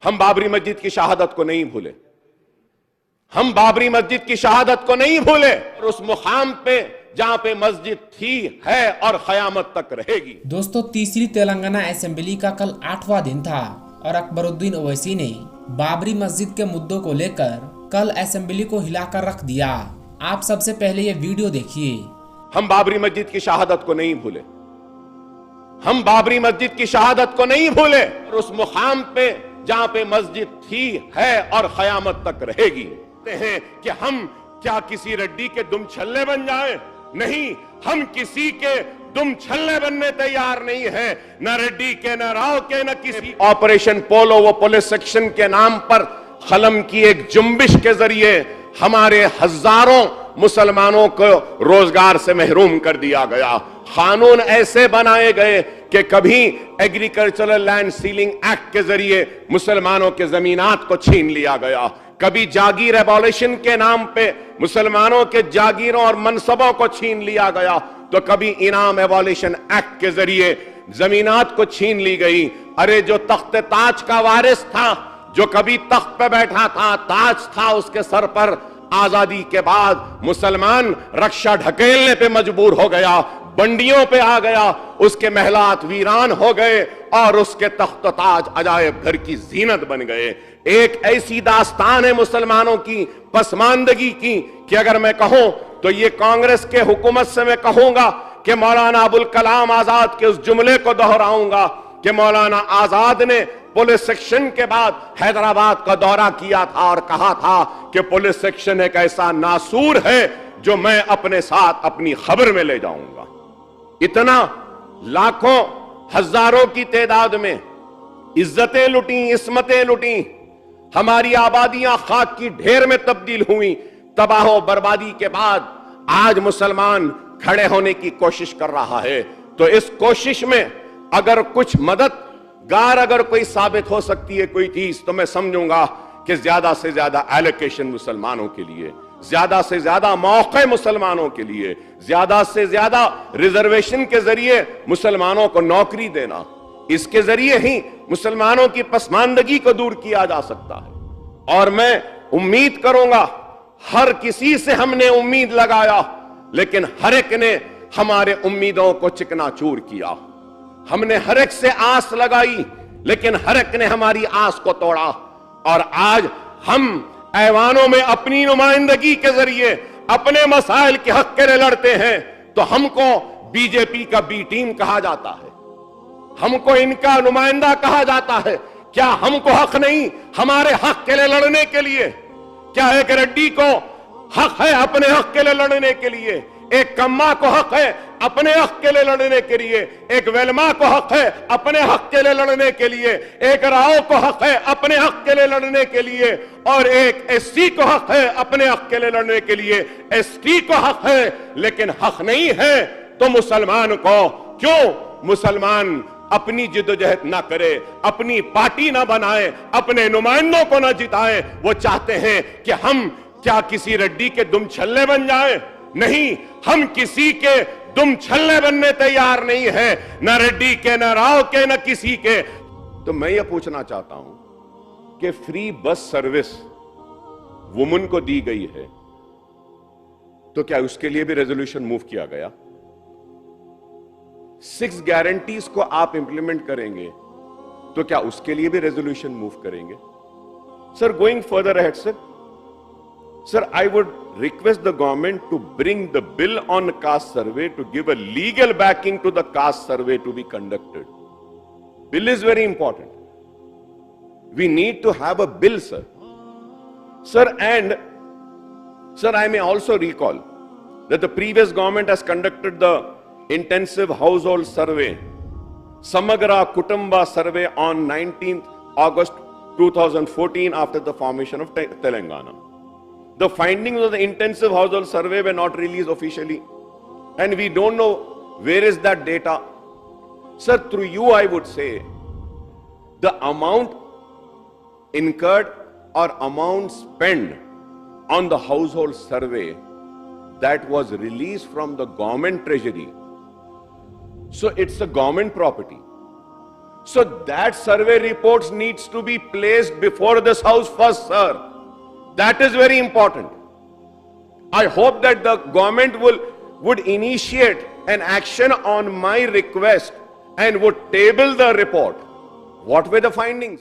ہم بابری مسجد کی شہادت کو نہیں بھولے، ہم بابری مسجد کی شہادت کو نہیں بھولے، اور اس مقام پہ جہاں پہ مسجد تھی، ہے اور قیامت تک رہے گی۔ دوستو، تیسری تلنگانہ اسمبلی کا کل 8واں دن تھا اور اکبر الدین اویسی نے بابری مسجد کے مدعوں کو لے کر کل اسمبلی کو ہلا کر رکھ دیا۔ آپ سب سے پہلے یہ ویڈیو دیکھیے۔ ہم بابری مسجد کی شہادت کو نہیں بھولے، ہم بابری مسجد کی شہادت کو نہیں بھولے، اور اس مقام پہ جہاں پہ مسجد تھی، ہے اور قیامت تک رہے گی۔ کہتے ہیں کہ ہم کیا کسی رڈی کے دم چھلے بن جائیں؟ نہیں، ہم کسی کے دم چھلے بننے تیار نہیں ہیں، نہ ریڈی کے، نہ راؤ کے، نہ کسی۔ آپریشن پولو وہ پولیس سیکشن کے نام پر قلم کی ایک جنبش کے ذریعے ہمارے ہزاروں مسلمانوں کو روزگار سے محروم کر دیا گیا۔ قانون ایسے بنائے گئے کہ کبھی ایگریکلچرل لینڈ سیلنگ ایکٹ کے ذریعے مسلمانوں کے زمینات کو چھین لیا گیا، کبھی جاگیر ایبولیشن کے نام پہ مسلمانوں کے جاگیروں اور منصبوں کو چھین لیا گیا، تو کبھی انعام ایبولیشن ایکٹ کے ذریعے زمینات کو چھین لی گئی۔ ارے جو تخت تاج کا وارث تھا، جو کبھی تخت پہ بیٹھا تھا، تاج تھا اس کے سر پر، آزادی کے بعد مسلمان رکشہ ڈھکیلنے پہ مجبور ہو گیا، بنڈیوں پہ آ گیا، اس کے محلات ویران ہو گئے اور اس کے تخت و تاج عجائب گھر کی زینت بن گئے۔ ایک ایسی داستان ہے مسلمانوں کی پسماندگی کی کہ اگر میں کہوں تو یہ کانگریس کے حکومت سے میں کہوں گا کہ مولانا ابوالکلام آزاد کے اس جملے کو دہراؤں گا کہ مولانا آزاد نے پولیس سیکشن کے بعد حیدرآباد کا دورہ کیا تھا اور کہا تھا کہ پولیس سیکشن ایک ایسا ناسور ہے جو میں اپنے ساتھ اپنی خبر میں لے جاؤں گا۔ اتنا لاکھوں ہزاروں کی تعداد میں عزتیں لٹیں، عصمتیں لٹیں، ہماری آبادیاں خاک کی ڈھیر میں تبدیل ہوئیں۔ تباہ و بربادی کے بعد آج مسلمان کھڑے ہونے کی کوشش کر رہا ہے، تو اس کوشش میں اگر کچھ مددگار اگر کوئی ثابت ہو سکتی ہے کوئی چیز، تو میں سمجھوں گا کہ زیادہ سے زیادہ ایلوکیشن مسلمانوں کے لیے، زیادہ سے زیادہ موقع مسلمانوں کے لیے، زیادہ سے زیادہ ریزرویشن کے ذریعے مسلمانوں کو نوکری دینا، اس کے ذریعے ہی مسلمانوں کی پسماندگی کو دور کیا جا سکتا ہے۔ اور میں امید کروں گا، ہر کسی سے ہم نے امید لگایا، لیکن ہر ایک نے ہمارے امیدوں کو چکنا چور کیا۔ ہم نے ہر ایک سے آس لگائی، لیکن ہر ایک نے ہماری آس کو توڑا، اور آج ہم ایوانوں میں اپنی نمائندگی کے ذریعے اپنے مسائل کے حق کے لیے لڑتے ہیں، تو ہم کو بی جے پی کا بی ٹیم کہا جاتا ہے، ہم کو ان کا نمائندہ کہا جاتا ہے۔ کیا ہم کو حق نہیں ہمارے حق کے لیے لڑنے کے لیے؟ کیا ایک ریڈی کو حق ہے اپنے حق کے لیے لڑنے کے لیے؟ ایک کما کو حق ہے اپنے حق کے لیے لڑنے کے لیے؟ ایک ویلما کو حق ہے اپنے حق کے لیے لڑنے کے لیے؟ ایک راؤ کو حق ہے اپنے حق کے لیے لڑنے کے لیے؟ اور ایک ایس سی کو حق ہے اپنے حق کے لیے لڑنے کے لیے؟ ایس ٹی کو حق ہے لیکن حق نہیں ہے، تو مسلمان کو کیوں مسلمان اپنی جدوجہد نہ کرے، اپنی پارٹی نہ بنائے، اپنے نمائندوں کو نہ جتائے؟ وہ چاہتے ہیں کہ ہم کیا کسی رڈی کے دم چھلے بن جائیں؟ نہیں، ہم کسی کے دم چھلے بننے تیار نہیں ہیں، نہ ریڈی کے، نہ راؤ کے، نہ کسی کے۔ تو میں یہ پوچھنا چاہتا ہوں کہ فری بس سروس وومن کو دی گئی ہے، تو کیا اس کے لیے بھی ریزولوشن موو کیا گیا؟ 6 گارنٹیز کو آپ امپلیمنٹ کریں گے تو کیا اس کے لیے بھی ریزولوشن موو کریں گے؟ Sir, going further ahead sir, I would request the government to bring the bill on caste survey to give a legal backing to the caste survey to be conducted. Bill is very important. We need to have a bill, sir. Sir, and sir, I may also recall that the previous government has conducted the intensive household survey, Samagra Kutumba survey on 19th August 2014 after the formation of Telangana. The findings of the intensive household survey were not released officially, and we don't know where is that data. Sir, through you I would say, the amount incurred or amount spent on the household survey that was released from the government treasury, so it's a government property. So that survey reports needs to be placed before this house first, sir. That is very important. I hope that the government would initiate an action on my request and would table the report. What were the findings?